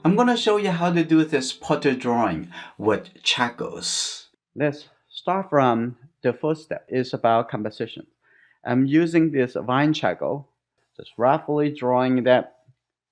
I'm going to show you how to do this portrait drawing with charcoals. Let's start from the first step. It's about composition. I'm using this vine charcoal, just roughly drawing that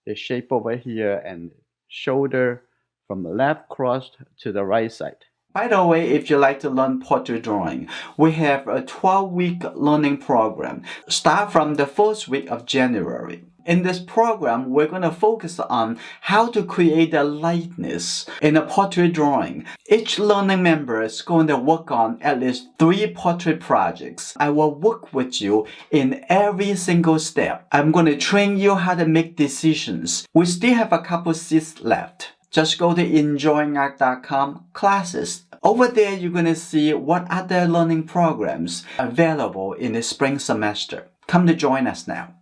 the shape over here and shoulder from the left crossed to the right side. By the way, if you like to learn portrait drawing, we have a 12-week learning program. Start from the first week of January. In this program, we're going to focus on how to create a lightness in a portrait drawing. Each learning member is going to work on at least 3 portrait projects. I will work with you in every single step. I'm going to train you how to make decisions. We still have a couple seats left. Just go to enjoyingart.com classes. Over there, you're going to see what other learning programs are available in the spring semester. Come to join us now.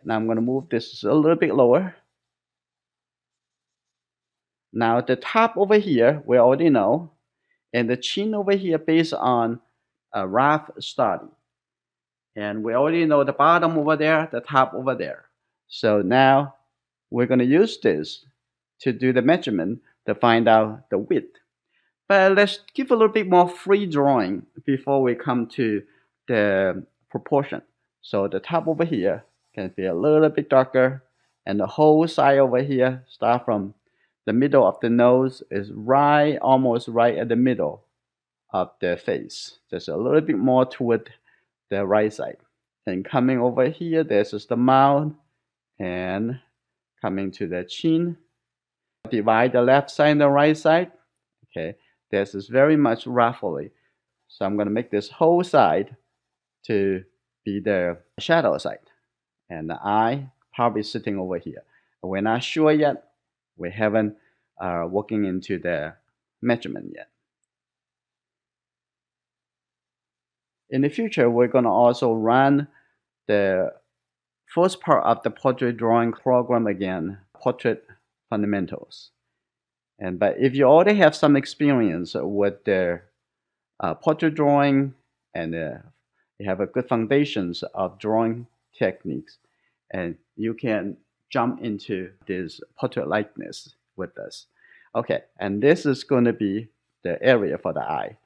Now I'm going to move this a little bit lower. Now the top over here, we already know. And the chin over here based on a rough study. And we already know the bottom over there, the top over there. So now we're going to use this to do the measurement to find out the width. But let's give a little bit more free drawing before we come to the proportion. So the top over here can be a little bit darker, and the whole side over here, start from the middle of the nose, is right, almost right at the middle of the face. Just a little bit more toward the right side. And coming over here, this is the mouth, and coming to the chin. Divide the left side and the right side. Okay, this is very much roughly. So I'm going to make this whole side to be the shadow side. And the eye probably sitting over here. We're not sure yet. We haven't working into the measurement yet. In the future, we're going to also run the first part of the portrait drawing program again, portrait fundamentals. But if you already have some experience with the portrait drawing and you have a good foundations of drawing techniques, and you can jump into this portrait likeness with us. Okay, and this is going to be the area for the eye.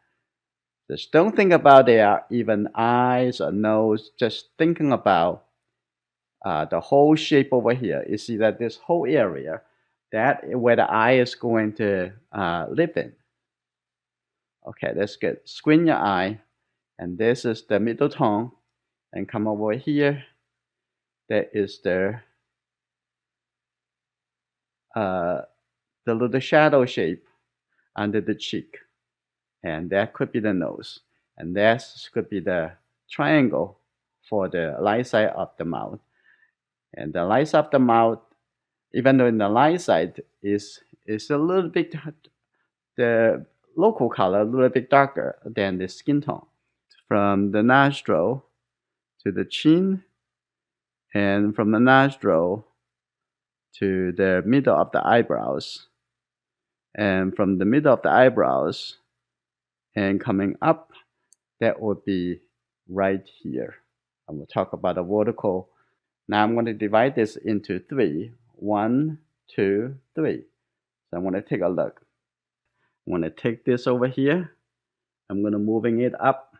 Just don't think about there even eyes or nose. Just thinking about the whole shape over here. You see that this whole area, that is where the eye is going to live in. Okay, that's good. Squint your eye, and this is the middle tone. And come over here. That is the little shadow shape under the cheek, and that could be the nose, and that could be the triangle for the right side of the mouth. And the right side of the mouth, even though in the right side is a little bit, the local color a little bit darker than the skin tone. From the nostril to the chin, and from the nostril to the middle of the eyebrows, and from the middle of the eyebrows and coming up, that would be right here. I will talk about the vertical. Now I'm going to divide this into 3. 1, 2, 3. So I'm going to take a look. I'm going to take this over here. I'm going to moving it up.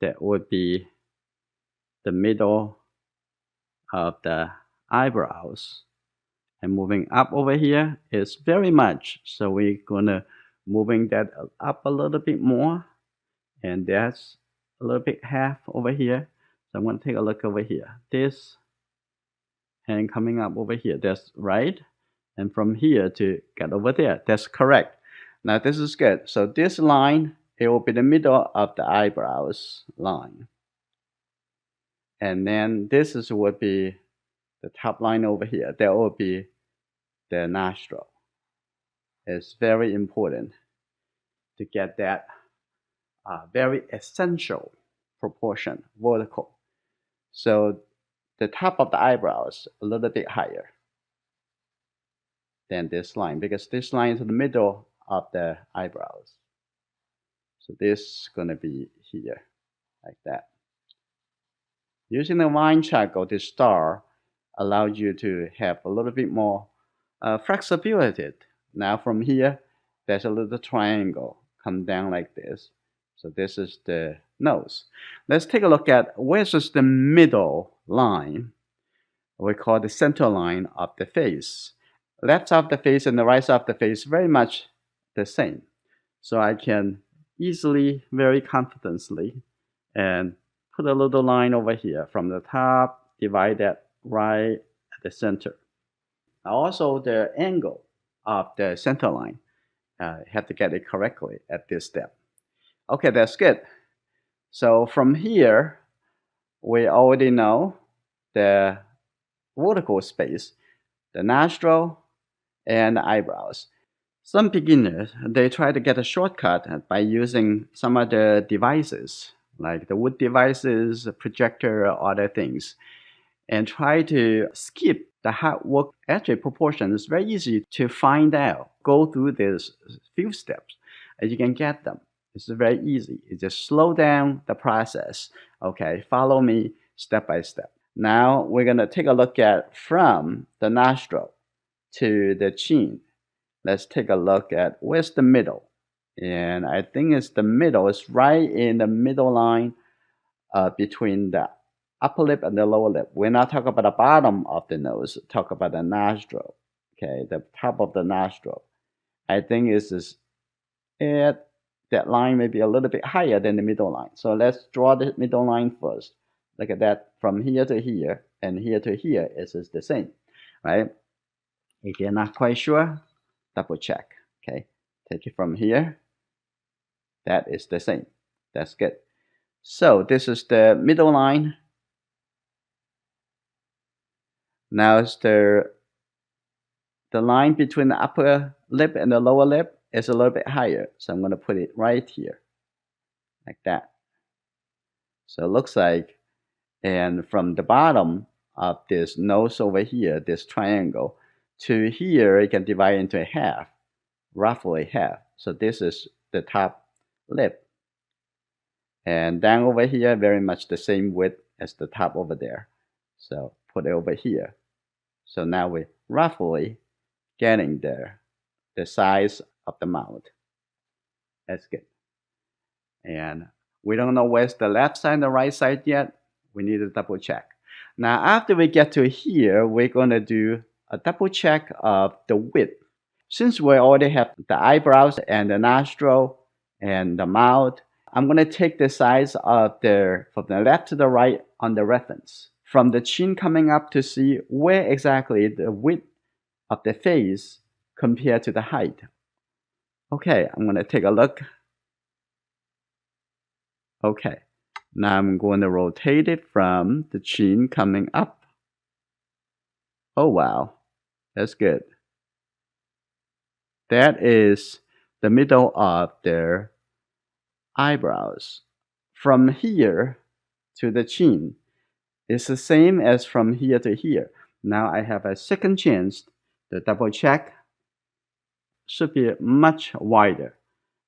That would be the middle of the eyebrows. And moving up over here is very much. So we're going to moving that up a little bit more. And that's a little bit half over here. So I'm going to take a look over here. This and coming up over here. That's right. And from here to get over there. That's correct. Now this is good. So this line, it will be the middle of the eyebrows line. And then this is would be the top line over here. That will be the nostril. It's very important to get that very essential proportion, vertical. So the top of the eyebrows a little bit higher than this line, because this line is in the middle of the eyebrows. So this is going to be here, like that. Using the vine charcoal to start, allows you to have a little bit more flexibility. Now from here, there's a little triangle come down like this. So this is the nose. Let's take a look at where's the middle line. We call the center line of the face. Left side of the face and the right side of the face very much the same. So I can easily, very confidently, and put a little line over here from the top, divide that right at the center. Also, the angle of the center line, have to get it correctly at this step. Okay, that's good. So from here, we already know the vertical space, the nostril, and the eyebrows. Some beginners, they try to get a shortcut by using some of the devices, like the wood devices, projector, or other things, and try to skip the hard work. Actually, proportion is very easy to find out. Go through these few steps, and you can get them. It's very easy. You just slow down the process. Okay, follow me step by step. Now we're gonna take a look at from the nostril to the chin. Let's take a look at where's the middle. And I think it's the middle. It's right in the middle line between the upper lip and the lower lip. We're not talking about the bottom of the nose. Talk about the nostril. Okay, the top of the nostril. I think is it. That line may be a little bit higher than the middle line. So let's draw the middle line first. Look at that. From here to here and here to here is the same, right? If you're not quite sure, double check. Okay, take it from here. That is the same. That's good. So this is the middle line. Now it's the line between the upper lip and the lower lip is a little bit higher. So I'm going to put it right here, like that. So it looks like, and from the bottom of this nose over here, this triangle, to here, it can divide into half, roughly half. So this is the top lip. And down over here, very much the same width as the top over there. So put it over here. So now we're roughly getting there, the size of the mouth. That's good. And we don't know where's the left side and the right side yet. We need to double check. Now, after we get to here, we're going to do a double check of the width. Since we already have the eyebrows and the nostril and the mouth, I'm going to take the size of from the left to the right on the reference. From the chin coming up to see where exactly the width of the face compared to the height. Okay, I'm going to take a look. Okay, now I'm going to rotate it from the chin coming up. Oh wow, that's good. That is the middle of their eyebrows. From here to the chin is the same as from here to here. Now I have a second chance to double check. Should be much wider.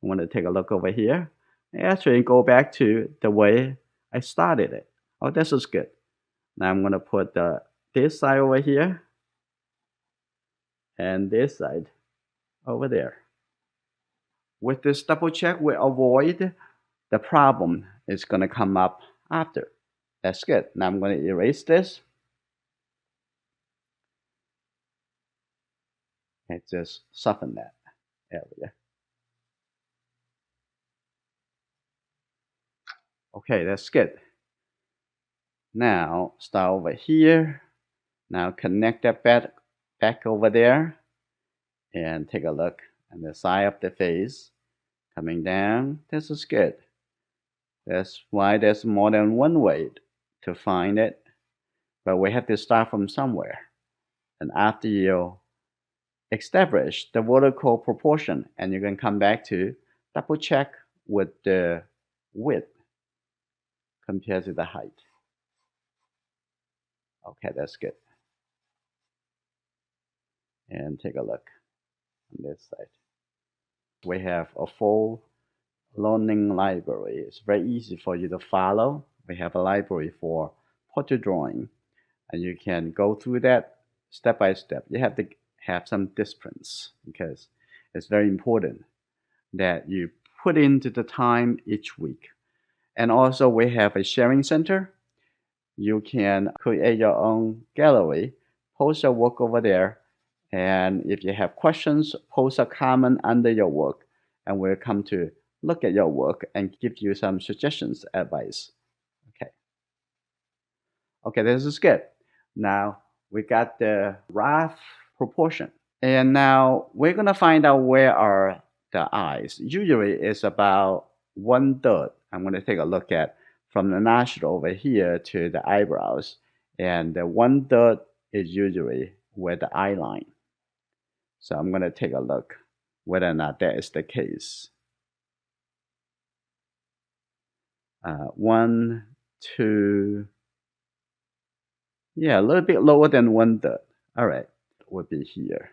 I'm going to take a look over here. Actually, go back to the way I started it. Oh, this is good. Now I'm going to put this side over here and this side over there. With this double check, we avoid the problem is going to come up after. That's good. Now I'm going to erase this. And just soften that area. Okay, that's good. Now start over here. Now connect that back over there and take a look on the side of the face coming down. This is good. That's why there's more than one way to find it, but we have to start from somewhere. And after you establish the vertical proportion, and you can come back to double check with the width compared to the height. Okay, that's good. And take a look on this side. We have a full learning library. It's very easy for you to follow. We have a library for portrait drawing, and you can go through that step by step. You have to have some disciplines because it's very important that you put into the time each week. And also we have a sharing center. You can create your own gallery, post your work over there, and if you have questions, post a comment under your work, and we'll come to look at your work and give you some suggestions, advice. Okay. Okay, this is good. Now we got the rough proportion. And now we're gonna find out where are the eyes. Usually it's about 1/3. I'm gonna take a look at from the nostril over here to the eyebrows. And the 1/3 is usually where the eye line. So I'm gonna take a look whether or not that is the case. 1, 2, yeah, a little bit lower than 1/3. All right, would be here.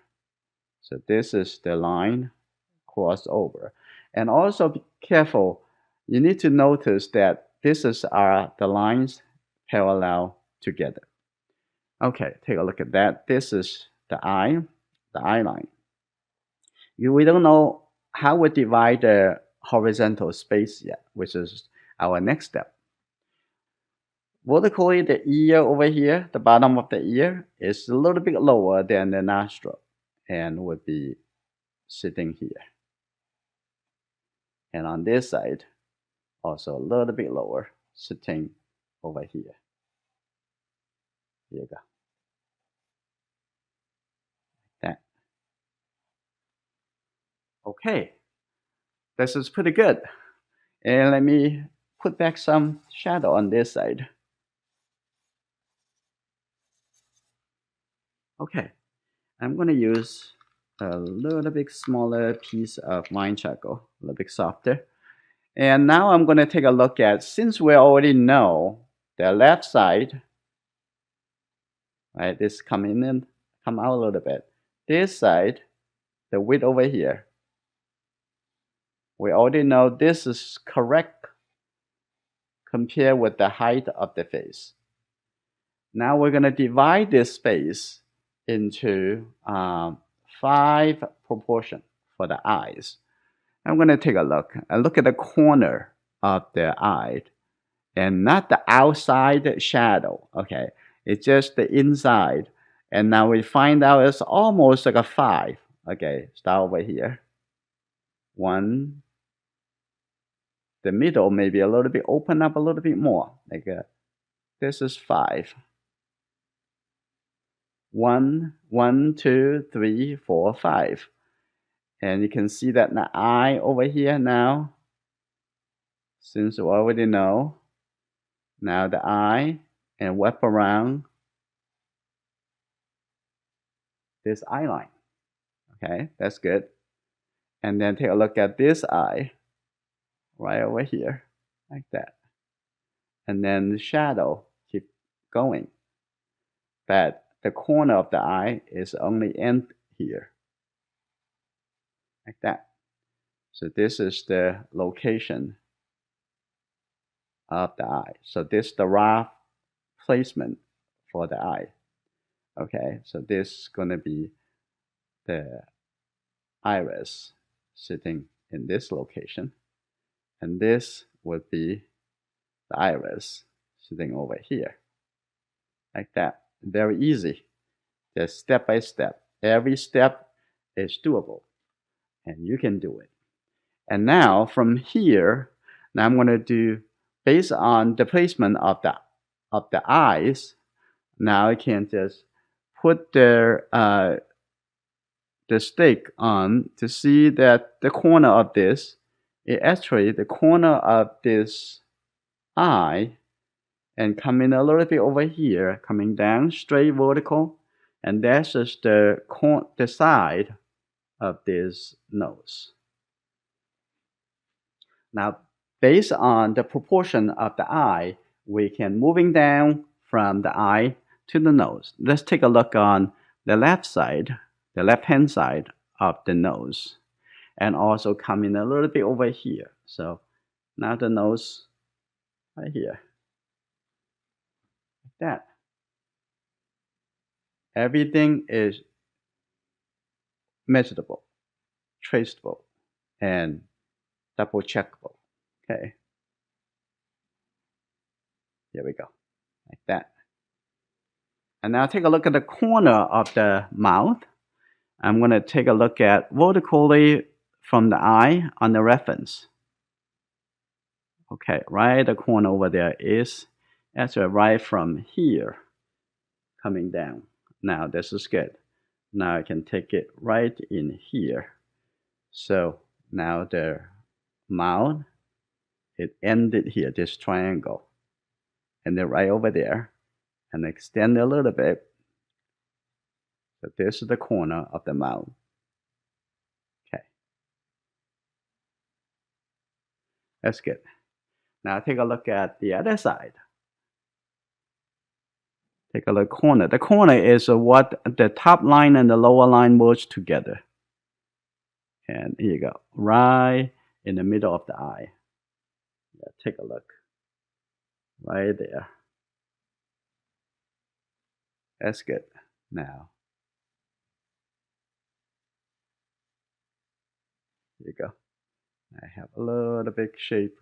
So this is the line crossover. And also be careful, you need to notice that this is the lines parallel together. Okay, take a look at that. This is the eye line. We don't know how we divide the horizontal space yet, which is our next step. Vertically, the ear over here, the bottom of the ear, is a little bit lower than the nostril and would be sitting here. And on this side, also a little bit lower, sitting over here. Here you go. That. Okay, this is pretty good. And let me put back some shadow on this side. Okay, I'm going to use a little bit smaller piece of wine charcoal, a little bit softer. And now I'm going to take a look at, since we already know the left side, right, this come out a little bit. This side, the width over here, we already know this is correct compared with the height of the face. Now we're going to divide this space into 5 proportions for the eyes. I'm going to take a look. I look at the corner of the eye and not the outside shadow. Okay, it's just the inside. And now we find out it's almost like a 5. Okay, start over here. 1. The middle maybe a little bit open up a little bit more. Like this is 5. 1, 1, 2, 3, 4, 5. And you can see that the eye over here now, since we already know, now the eye and wrap around this eye line. Okay, that's good. And then take a look at this eye right over here, like that. And then the shadow keep going. But the corner of the eye is only end here, like that. So this is the location of the eye. So this is the rough placement for the eye. Okay, so this is going to be the iris sitting in this location. And this would be the iris sitting over here. Like that. Very easy. Just step by step. Every step is doable. And you can do it. And now from here, now I'm going to do, based on the placement of the eyes, now I can just put the stick on to see that the corner of this is actually the corner of this eye, and coming a little bit over here, coming down straight vertical, and that's just the side of this nose. Now, based on the proportion of the eye, we can moving down from the eye to the nose. Let's take a look on the left side, the left-hand side of the nose, and also coming a little bit over here. So now the nose right here, like that. Everything is measurable, traceable, and double checkable. Okay, here we go, like that. And now take a look at the corner of the mouth. I'm going to take a look at vertically from the eye on the reference. Okay, right the corner over there is actually right from here coming down. Now this is good. Now I can take it right in here. So now the mouth, it ended here, this triangle. And then right over there, and extend a little bit. So this is the corner of the mouth. Okay, that's good. Now take a look at the other side. Take a look corner. The corner is what the top line and the lower line merge together. And here you go, right in the middle of the eye. Yeah, take a look. Right there. That's good. Now, here you go. I have a little bit shape.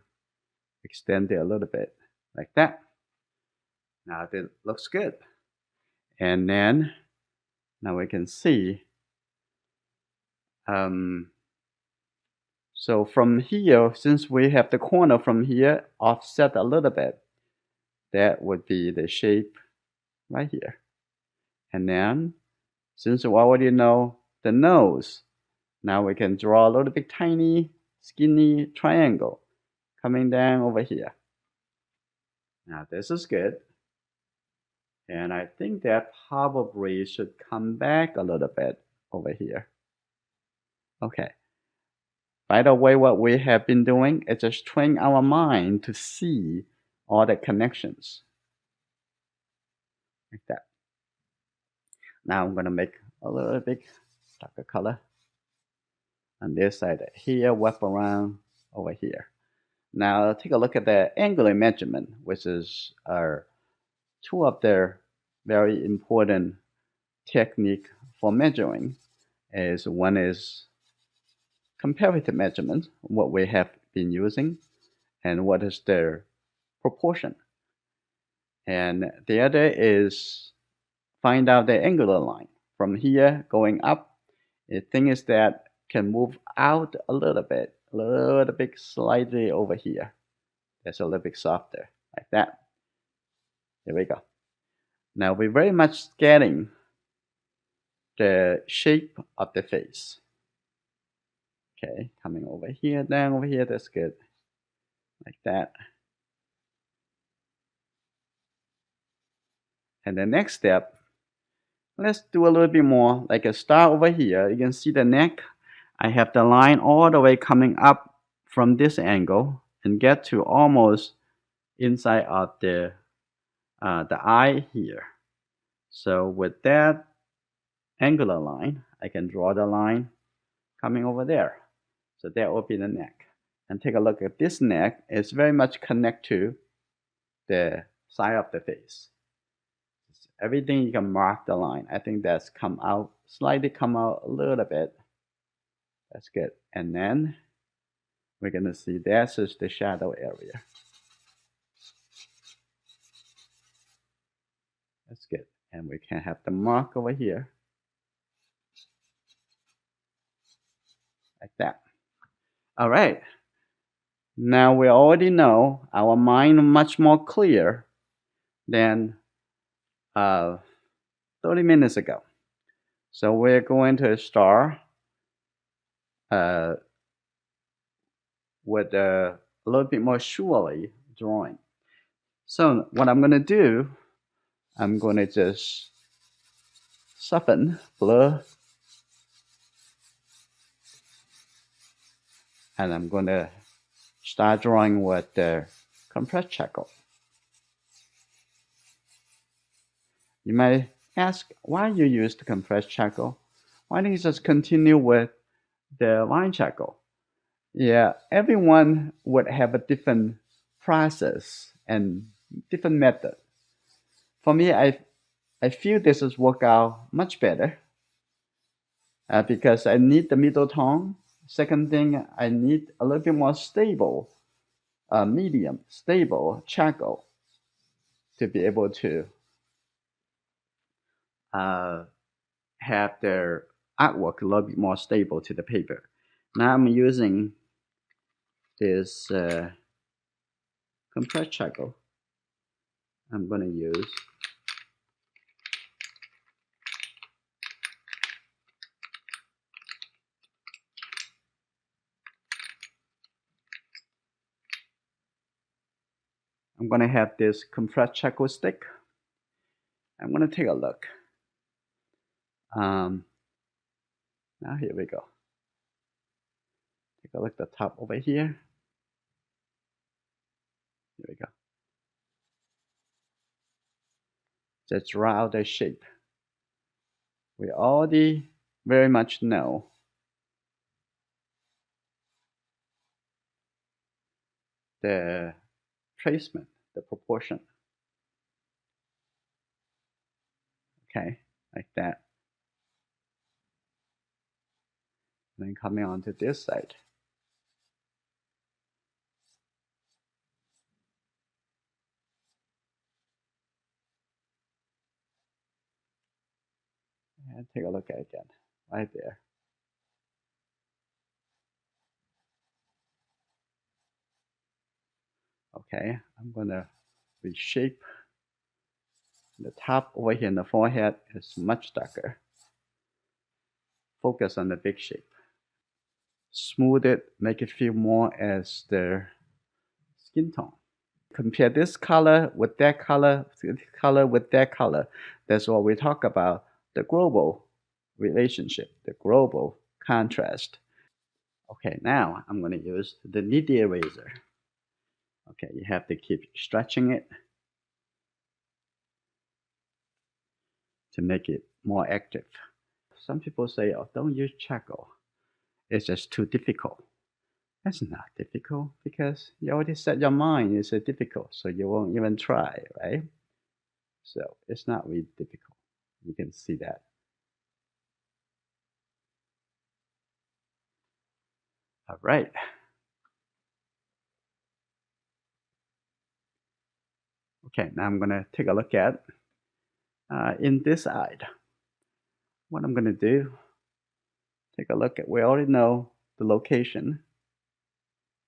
Extend it a little bit, like that. Now it looks good. And then, now we can see. So from here, since we have the corner from here offset a little bit, that would be the shape right here. And then, since we already know the nose, now we can draw a little bit tiny, skinny triangle coming down over here. Now this is good. And I think that probably should come back a little bit over here. Okay. By the way, what we have been doing is just train our mind to see all the connections. Like that. Now I'm going to make a little bit darker color on this side here, wrap around over here. Now take a look at the angular measurement, which is two of the very important technique for measuring. Is one is comparative measurement, what we have been using, and what is their proportion. And the other is find out the angular line. From here going up, the thing is that can move out a little bit slightly over here. That's a little bit softer, like that. There we go. Now we're very much getting the shape of the face. Okay, coming over here, down over here, that's good. Like that. And the next step, let's do a little bit more, like a star over here. You can see the neck. I have the line all the way coming up from this angle and get to almost inside of the eye here. So with that angular line, I can draw the line coming over there. So that will be the neck. And take a look at this neck. It's very much connected to the side of the face. Everything you can mark the line. I think that's come out, slightly come out a little bit. That's good. And then we're going to see that's just the shadow area. That's good. And we can have the mark over here. Like that. All right. Now we already know our mind much more clear than 30 minutes ago. So we're going to start with a little bit more surely drawing. So what I'm going to do, I'm going to just soften, blur, and I'm going to start drawing with the compressed charcoal. You might ask why you use the compressed charcoal. Why don't you just continue with the line charcoal? Yeah, everyone would have a different process and different method. For me, I I feel this has worked out much better because I need the middle tone. Second thing, I need a little bit more stable, medium, stable charcoal to be able to uh, have their artwork a little bit more stable to the paper. Now I'm using this compressed charcoal. I'm going to use I'm going to have this compressed charcoal stick. I'm going to take a look. Um, now here we go. Take a look at the top over here. Here we go. Just draw out the shape. We already very much know the placement, the proportion. Okay, like that. And then coming onto this side. And take a look at it again, right there. Okay, I'm gonna reshape the top over here in the forehead is much darker. Focus on the big shape. Smooth it, make it feel more as their skin tone. Compare this color with that color, this color with that color. That's what we talk about, the global relationship, the global contrast. Okay, now I'm going to use the nitty eraser. Okay, you have to keep stretching it to make it more active. Some people say, oh, don't use charcoal. It's just too difficult. That's not difficult because you already set your mind it's difficult, so you won't even try, right? So it's not really difficult. You can see that. All right. Okay, now I'm going to take a look at in this side. What I'm going to do, take a look at, we already know the location,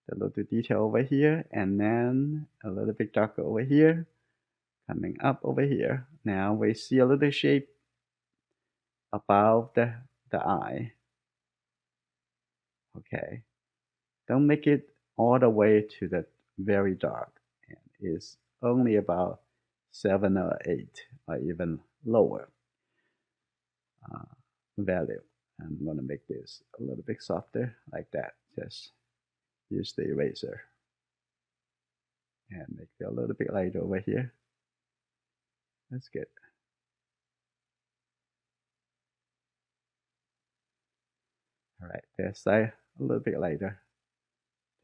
the little detail over here, and then a little bit darker over here, coming up over here. Now we see a little shape above the eye. Okay, don't make it all the way to the very dark. And it's only about 7 or 8 or even lower value. I'm going to make this a little bit softer like that. Just use the eraser and make it a little bit lighter over here. That's good. All right, this side a little bit lighter.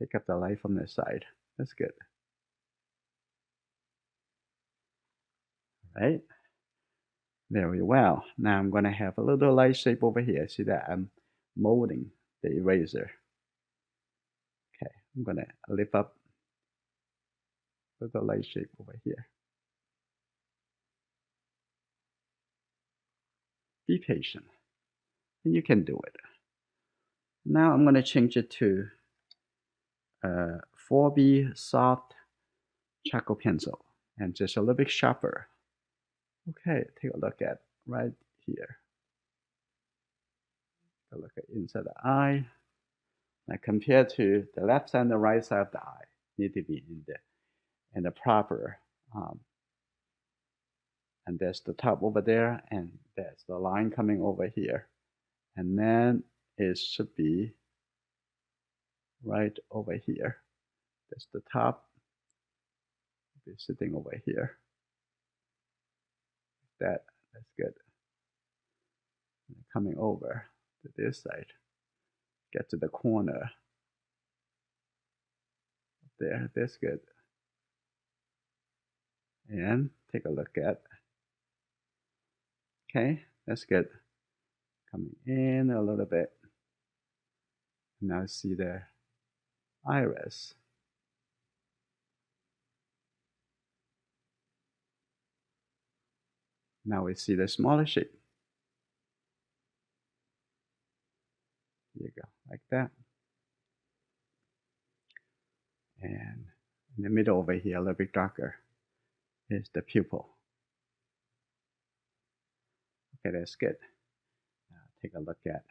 Pick up the light from this side. That's good. All right, very well. Now I'm going to have a little light shape over here. See that I'm molding the eraser. Okay, I'm going to lift up a little light shape over here. Be patient, and you can do it. Now I'm going to change it to 4B soft charcoal pencil and just a little bit sharper. Okay, take a look at right here. Take a look at inside the eye. Now compared to the left side and the right side of the eye, need to be in the proper. And there's the top over there, and there's the line coming over here, and then it should be right over here. That's the top. Be sitting over here. That's good. Coming over to this side, get to the corner there. That's good. And take a look at Okay, that's good. Coming in a little bit. Now see the iris. Now we see the smaller shape. There you go, like that. And in the middle over here, a little bit darker, is the pupil. Okay, that's good. Now take a look at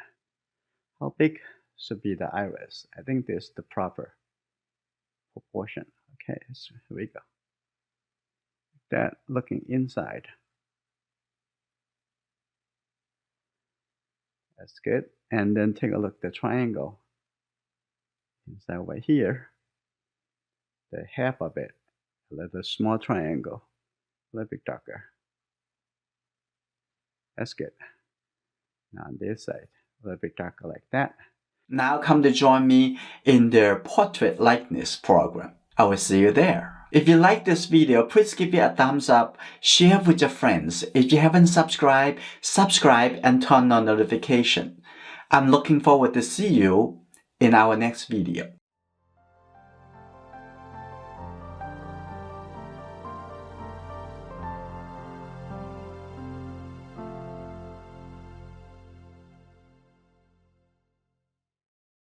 how big should be the iris. I think this is the proper proportion. Okay, so here we go. That looking inside. That's good. And then take a look at the triangle. Inside over here, the half of it, a little small triangle, a little bit darker. That's good. Now on this side, a little bit darker like that. Now come to join me in their portrait likeness program. I will see you there. If you like this video, please give it a thumbs up, share with your friends. If you haven't subscribed, subscribe and turn on notification. I'm looking forward to see you in our next video.